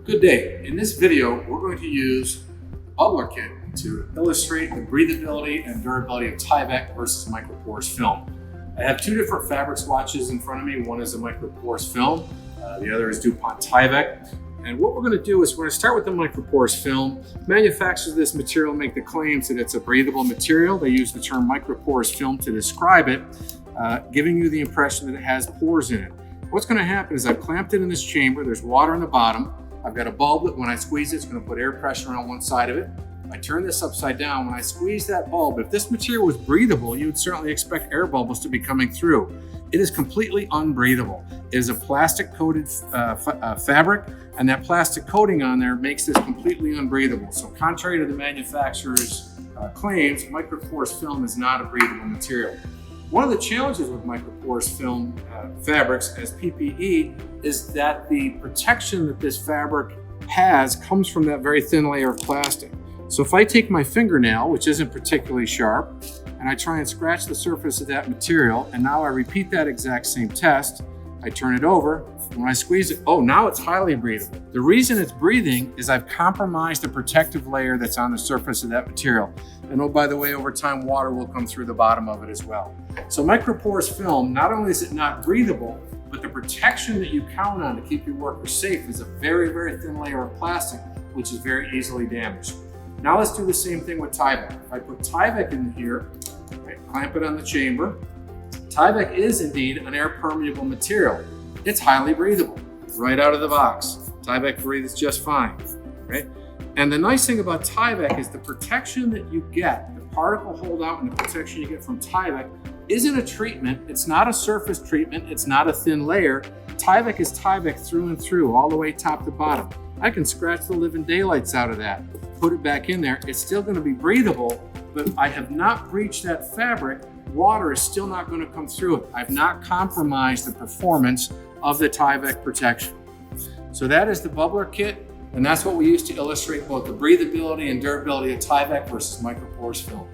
Good day. In this video, we're going to use the bubbler kit to illustrate the breathability and durability of Tyvek versus microporous film. I have two different fabric swatches in front of me. One is a microporous film, the other is DuPont Tyvek. And what we're going to do is we're going to start with the microporous film. Manufacturers of this material make the claims that it's a breathable material. They use the term microporous film to describe it, giving you the impression that it has pores in it. What's going to happen is I've clamped it in this chamber. There's water in the bottom. I've got a bulb that when I squeeze it, it's going to put air pressure on one side of it. I turn this upside down. When I squeeze that bulb, if this material was breathable, you would certainly expect air bubbles to be coming through. It is completely unbreathable. It is a plastic coated fabric, and that plastic coating on there makes this completely unbreathable. So contrary to the manufacturer's claims, microporous film is not a breathable material. One of the challenges with microporous film fabrics as PPE is that the protection that this fabric has comes from that very thin layer of plastic. So if I take my fingernail, which isn't particularly sharp, and I try and scratch the surface of that material, and now I repeat that exact same test, I turn it over, when I squeeze it, oh, now it's highly breathable. The reason it's breathing is I've compromised the protective layer that's on the surface of that material. And oh, by the way, over time, water will come through the bottom of it as well. So microporous film, not only is it not breathable, but the protection that you count on to keep your workers safe is a very, very thin layer of plastic, which is very easily damaged. Now let's do the same thing with Tyvek. If I put Tyvek in here, I clamp it on the chamber. Tyvek is indeed an air permeable material. It's highly breathable right out of the box. Tyvek breathes just fine, right? And the nice thing about Tyvek is the protection that you get, the particle holdout and the protection you get from Tyvek isn't a treatment. It's not a surface treatment. It's not a thin layer. Tyvek is Tyvek through and through, all the way top to bottom. I can scratch the living daylights out of that, put it back in there. It's still going to be breathable, but I have not breached that fabric. Water is still not going to come through it. I've not compromised the performance of the Tyvek protection. So that is the bubbler kit, and that's what we use to illustrate both the breathability and durability of Tyvek versus microporous film.